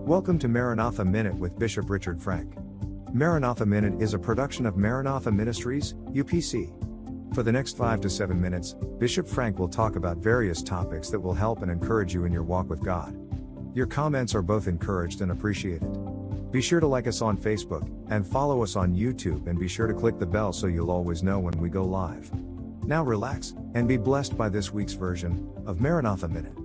Welcome to Maranatha Minute with Bishop Richard Frank. Maranatha Minute is a production of Maranatha Ministries, UPC. For the next 5 to 7 minutes, Bishop Frank will talk about various topics that will help and encourage you in your walk with God. Your comments are both encouraged and appreciated. Be sure to like us on Facebook, and follow us on YouTube, and be sure to click the bell so you'll always know when we go live. Now relax, and be blessed by this week's version of Maranatha Minute.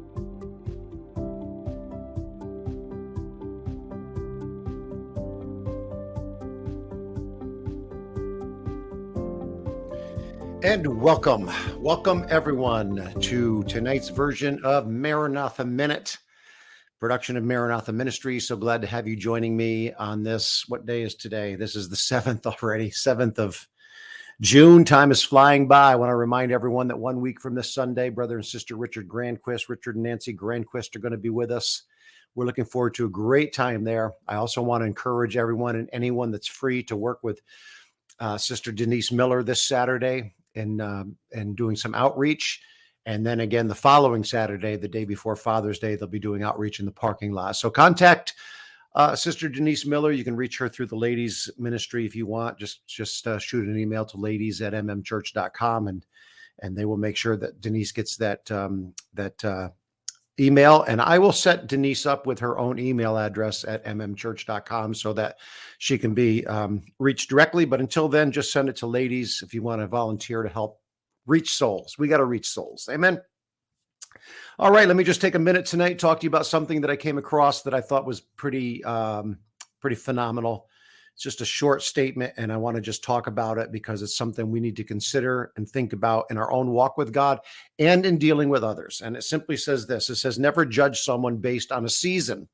And welcome everyone to tonight's version of Maranatha Minute, production of Maranatha Ministries. So glad to have you joining me on this. What day is today? This is the 7th already, 7th of June. Time is flying by. I want to remind everyone that 1 week from this Sunday, brother and sister Richard and Nancy Grandquist are going to be with us. We're looking forward to a great time there. I also want to encourage everyone and anyone that's free to work with Sister Denise Miller this Saturday and doing some outreach. And then again, the following Saturday, the day before Father's Day, they'll be doing outreach in the parking lot. So contact Sister Denise Miller. You can reach her through the ladies ministry if you want. Just shoot an email to ladies@mmchurch.com and they will make sure that Denise gets that email, and I will set Denise up with her own email address at mmchurch.com so that she can be reached directly. But until then, just send it to ladies if you want to volunteer to help reach souls. We got to reach souls. Amen. All right, let me just take a minute tonight, talk to you about something that I came across that I thought was pretty phenomenal. It's just a short statement, and I want to just talk about it because it's something we need to consider and think about in our own walk with God and in dealing with others. And it simply says this. It says, never judge someone based on a season.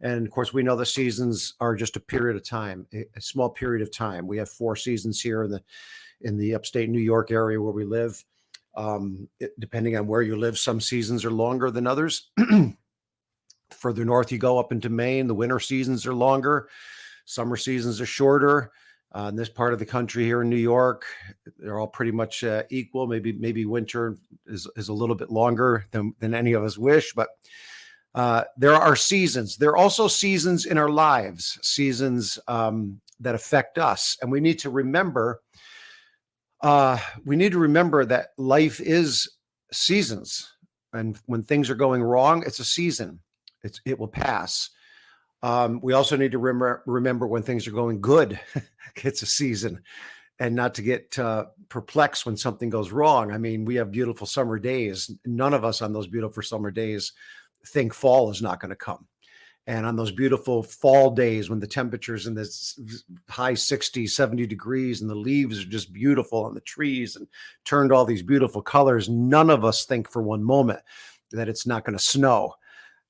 And of course, we know the seasons are just a period of time, a small period of time. We have 4 seasons here in the upstate New York area where we live. Depending on where you live, some seasons are longer than others. Further north you go up into Maine, the winter seasons are longer. Summer seasons are shorter. In this part of the country here in New York, they're all pretty much equal. Maybe winter is a little bit longer than any of us wish, but there are seasons. There are also seasons in our lives, seasons that affect us. And we need to remember that life is seasons. And when things are going wrong, it's a season. It will pass. We also need to remember when things are going good, it's a season, and not to get perplexed when something goes wrong. I mean, we have beautiful summer days. None of us on those beautiful summer days think fall is not going to come. And on those beautiful fall days when the temperature's in the high 60s, 70 degrees, and the leaves are just beautiful on the trees and turned all these beautiful colors, none of us think for one moment that it's not going to snow.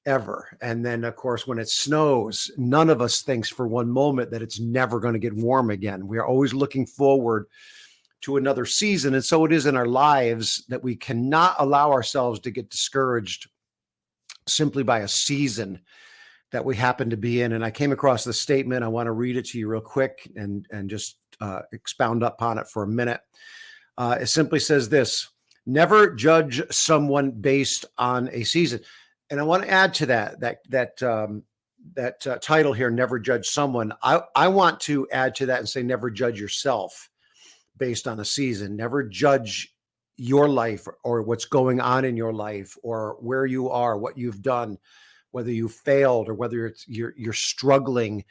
Ever. And then, of course, when it snows, none of us thinks for one moment that it's never going to get warm again. We are always looking forward to another season. And so it is in our lives that we cannot allow ourselves to get discouraged simply by a season that we happen to be in. And I came across this statement. I want to read it to you real quick and just expound upon it for a minute. It simply says this: never judge someone based on a season. And I want to add to that title here, never judge someone. I want to add to that and say, never judge yourself based on a season. Never judge your life or what's going on in your life or where you are, what you've done, whether you failed or whether you're struggling,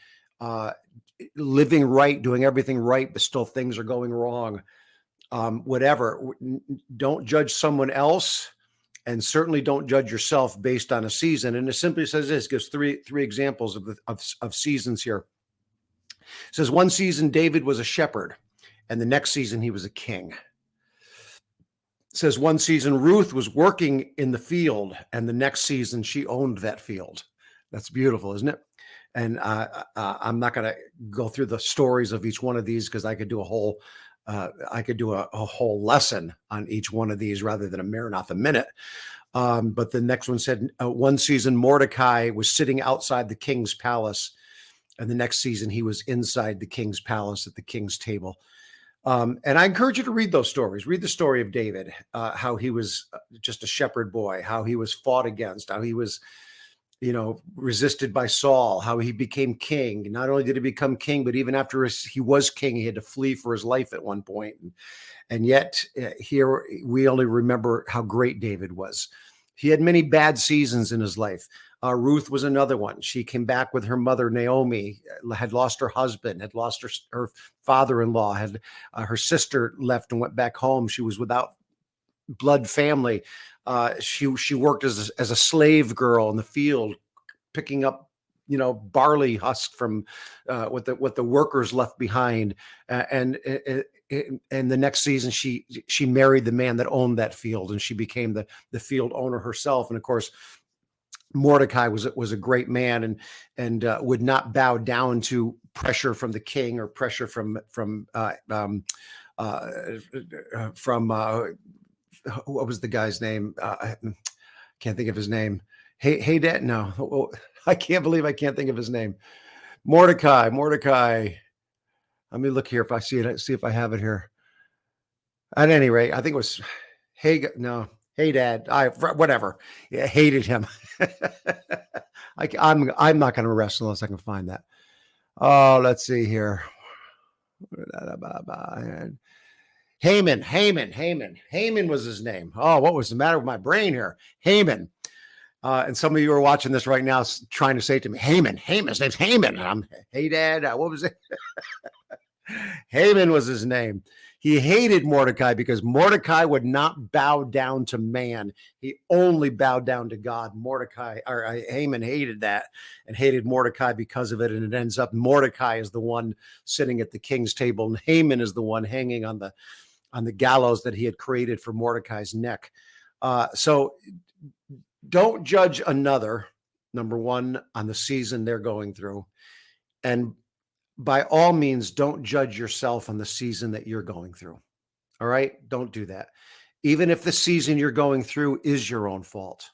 living right, doing everything right, but still things are going wrong. Whatever. Don't judge someone else. And certainly don't judge yourself based on a season. And it simply says this, gives three examples of seasons here. It says one season David was a shepherd, and the next season he was a king. It says one season Ruth was working in the field, and the next season she owned that field. That's beautiful, isn't it? And I'm not going to go through the stories of each one of these because I could do a whole lesson on each one of these rather than a Maranatha Minute. But the next one said one season Mordecai was sitting outside the king's palace, and the next season he was inside the king's palace at the king's table. And I encourage you to read those stories. Read the story of David, how he was just a shepherd boy, how he was fought against, how he was resisted by Saul, how he became king. Not only did he become king, but even after he was king, he had to flee for his life at one point. And yet here we only remember how great David was. He had many bad seasons in his life. Ruth was another one. She came back with her mother, Naomi, had lost her husband, had lost her father-in-law, had her sister left and went back home. She was without blood family. She worked as a slave girl in the field, picking up barley husk from what the workers left behind. And the next season she married the man that owned that field, and she became the field owner herself. And of course, Mordecai was a great man, and would not bow down to pressure from the king or pressure from what was the guy's name? I can't think of his name. Hey, Dad. No, I can't believe I can't think of his name. Mordecai. Let me look here if I see it. See if I have it here. At any rate, I think it was Hey Dad. Whatever. Yeah, hated him. I'm not going to wrestle unless I can find that. Oh, let's see here. Haman was his name. Oh, what was the matter with my brain here? Haman. And some of you are watching this right now trying to say to me, Haman, his name's Haman. And I'm, hey, Dad, what was it? Haman was his name. He hated Mordecai because Mordecai would not bow down to man. He only bowed down to God. Haman hated that and hated Mordecai because of it. And it ends up Mordecai is the one sitting at the king's table, and Haman is the one hanging on the gallows that he had created for Mordecai's neck. So don't judge another, number one, on the season they're going through. And by all means, don't judge yourself on the season that you're going through. All right? Don't do that. Even if the season you're going through is your own fault.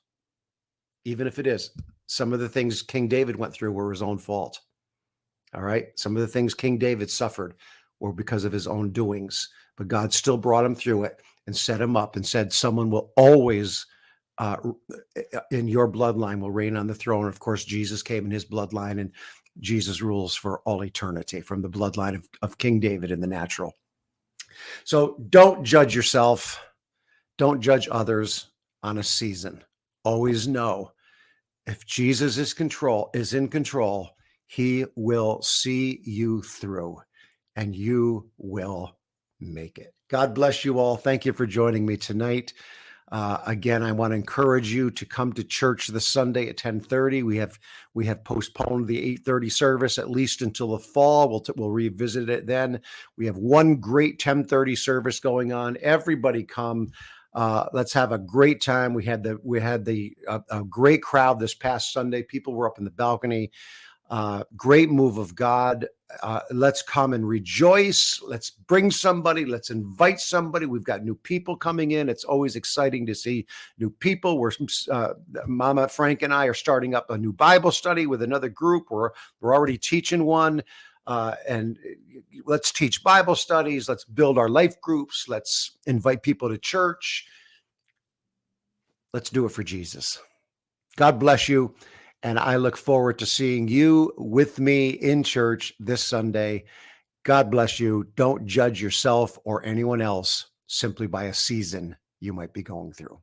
Even if it is. Some of the things King David went through were his own fault. All right? Some of the things King David suffered were because of his own doings. But God still brought him through it and set him up and said, someone will always in your bloodline will reign on the throne. Of course, Jesus came in his bloodline, and Jesus rules for all eternity from the bloodline of King David in the natural. So don't judge yourself. Don't judge others on a season. Always know if Jesus is in control, he will see you through and you will make it. God bless you all. Thank you for joining me tonight. Again, I want to encourage you to come to church this Sunday at 10:30. We have postponed the 8:30 service at least until the fall. We'll revisit it then. We have one great 10:30 service going on. Everybody come. Let's have a great time. We had a great crowd this past Sunday. People were up in the balcony. Great move of God. Let's come and rejoice. Let's bring somebody. Let's invite somebody. We've got new people coming in. It's always exciting to see new people. Mama Frank and I are starting up a new Bible study with another group. We're already teaching one. And let's teach Bible studies. Let's build our life groups. Let's invite people to church. Let's do it for Jesus. God bless you. And I look forward to seeing you with me in church this Sunday. God bless you. Don't judge yourself or anyone else simply by a season you might be going through.